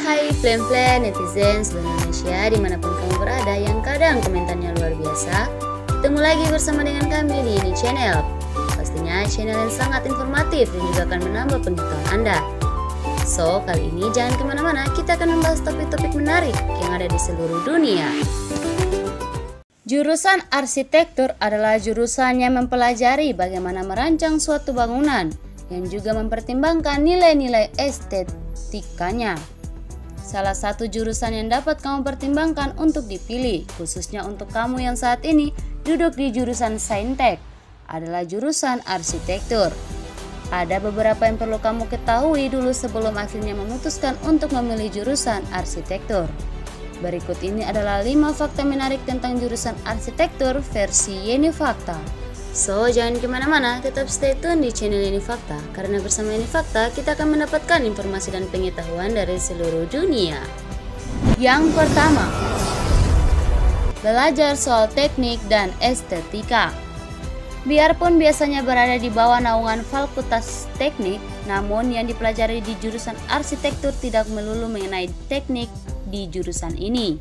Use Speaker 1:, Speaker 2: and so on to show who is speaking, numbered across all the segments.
Speaker 1: Hai plan-plan netizen seluruh Indonesia dimanapun kamu berada yang kadang komentarnya luar biasa. Ketemu lagi bersama dengan kami di ini channel. Pastinya channel yang sangat informatif dan juga akan menambah pengetahuan Anda. So, kali ini jangan kemana-mana, kita akan membahas topik-topik menarik yang ada di seluruh dunia. Jurusan arsitektur adalah jurusan yang mempelajari bagaimana merancang suatu bangunan yang juga mempertimbangkan nilai-nilai estetikanya. Salah satu jurusan yang dapat kamu pertimbangkan untuk dipilih, khususnya untuk kamu yang saat ini duduk di jurusan Saintek, adalah jurusan arsitektur. Ada beberapa yang perlu kamu ketahui dulu sebelum akhirnya memutuskan untuk memilih jurusan arsitektur. Berikut ini adalah 5 fakta menarik tentang jurusan arsitektur versi Yeni Fakta. So, jangan kemana-mana, tetap stay tune di channel Yeni Fakta, karena bersama Yeni Fakta kita akan mendapatkan informasi dan pengetahuan dari seluruh dunia. Yang pertama, belajar soal teknik dan estetika. Biarpun biasanya berada di bawah naungan Fakultas Teknik, namun yang dipelajari di jurusan arsitektur tidak melulu mengenai teknik di jurusan ini.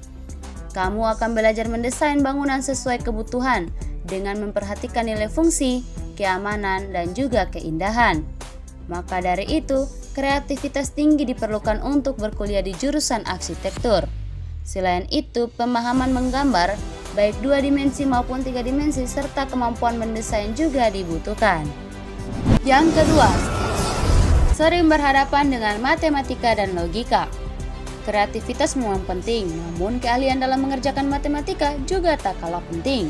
Speaker 1: Kamu akan belajar mendesain bangunan sesuai kebutuhan dengan memperhatikan nilai fungsi, keamanan, dan juga keindahan. Maka dari itu, kreativitas tinggi diperlukan untuk berkuliah di jurusan arsitektur. Selain itu, pemahaman menggambar, baik 2 dimensi maupun 3 dimensi, serta kemampuan mendesain juga dibutuhkan. Yang kedua, sering berhadapan dengan matematika dan logika. Kreativitas memang penting, namun keahlian dalam mengerjakan matematika juga tak kalah penting.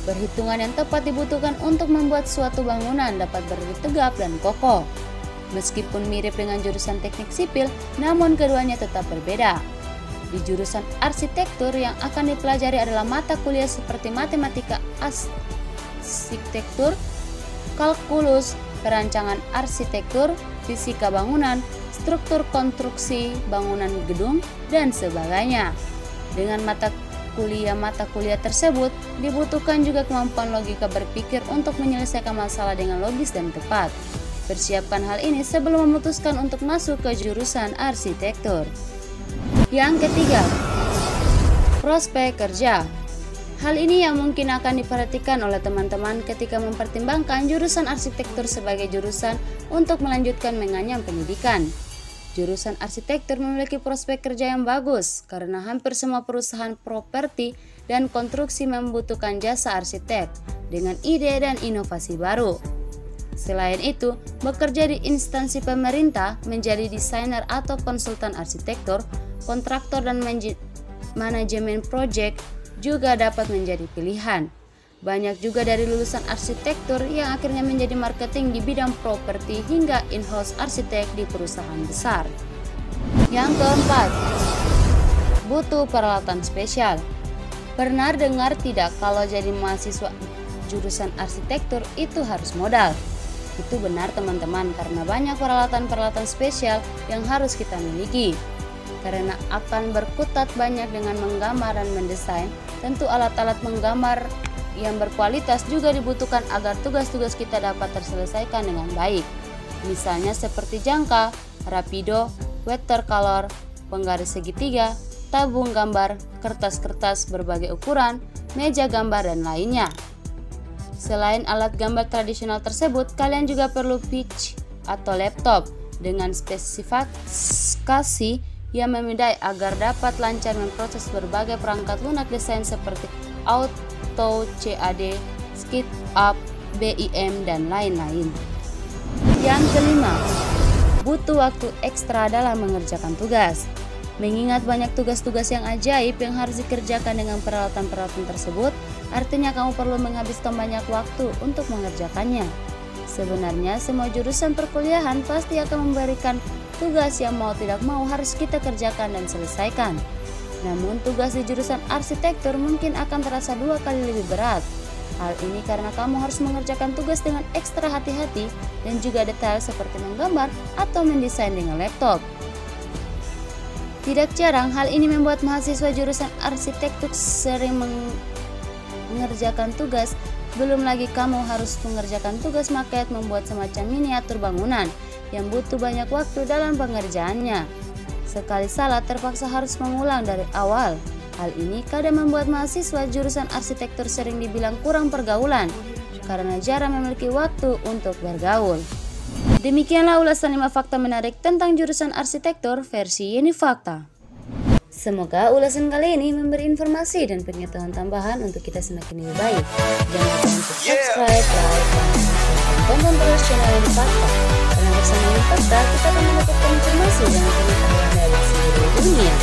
Speaker 1: Perhitungan yang tepat dibutuhkan untuk membuat suatu bangunan dapat berdiri tegap dan kokoh. Meskipun mirip dengan jurusan teknik sipil, namun keduanya tetap berbeda. Di jurusan arsitektur yang akan dipelajari adalah mata kuliah seperti matematika arsitektur, kalkulus, perancangan arsitektur, fisika bangunan, struktur konstruksi bangunan gedung, dan sebagainya. Dengan mata kuliah tersebut dibutuhkan juga kemampuan logika berpikir untuk menyelesaikan masalah dengan logis dan tepat. Persiapkan hal ini sebelum memutuskan untuk masuk ke jurusan arsitektur. Yang ketiga, prospek kerja. Hal ini yang mungkin akan diperhatikan oleh teman-teman ketika mempertimbangkan jurusan arsitektur sebagai jurusan untuk melanjutkan mengenyam pendidikan. Jurusan arsitektur memiliki prospek kerja yang bagus karena hampir semua perusahaan properti dan konstruksi membutuhkan jasa arsitek dengan ide dan inovasi baru. Selain itu, bekerja di instansi pemerintah, menjadi desainer atau konsultan arsitektur, kontraktor dan manajemen proyek juga dapat menjadi pilihan. Banyak juga dari lulusan arsitektur yang akhirnya menjadi marketing di bidang properti hingga in-house arsitek di perusahaan besar. Yang keempat, butuh peralatan spesial. Pernah dengar tidak kalau jadi mahasiswa jurusan arsitektur itu harus modal? Itu benar teman-teman, karena banyak peralatan-peralatan spesial yang harus kita miliki. Karena akan berkutat banyak dengan menggambar dan mendesain, tentu alat-alat menggambar yang berkualitas juga dibutuhkan agar tugas-tugas kita dapat terselesaikan dengan baik. Misalnya seperti jangka, rapido, watercolor, penggaris segitiga, tabung gambar, kertas-kertas berbagai ukuran, meja gambar, dan lainnya. Selain alat gambar tradisional tersebut, kalian juga perlu PC atau laptop dengan spesifikasi yang memadai agar dapat lancar memproses berbagai perangkat lunak desain seperti Auto CAD, SketchUp, BIM, dan lain-lain. Yang kelima, butuh waktu ekstra dalam mengerjakan tugas. Mengingat banyak tugas-tugas yang ajaib yang harus dikerjakan dengan peralatan-peralatan tersebut, artinya kamu perlu menghabiskan banyak waktu untuk mengerjakannya. Sebenarnya semua jurusan perkuliahan pasti akan memberikan tugas yang mau tidak mau harus kita kerjakan dan selesaikan. Namun tugas di jurusan arsitektur mungkin akan terasa 2 kali lebih berat. Hal ini karena kamu harus mengerjakan tugas dengan ekstra hati-hati dan juga detail seperti menggambar atau mendesain dengan laptop. Tidak jarang hal ini membuat mahasiswa jurusan arsitektur sering mengerjakan tugas. Belum lagi kamu harus mengerjakan tugas maket membuat semacam miniatur bangunan yang butuh banyak waktu dalam pengerjaannya. Sekali salah terpaksa harus mengulang dari awal. Hal ini kadang membuat mahasiswa jurusan arsitektur sering dibilang kurang pergaulan karena jarang memiliki waktu untuk bergaul. Demikianlah ulasan 5 fakta menarik tentang jurusan arsitektur versi Yeni Fakta. Semoga ulasan kali ini memberi informasi dan pengetahuan tambahan untuk kita semakin lebih baik. Jangan lupa untuk subscribe, like, dan tonton terus channel Yeni Fakta. Karena bersama Yeni Fakta kita akan mendapatkan informasi dan pengetahuan dari seluruh dunia.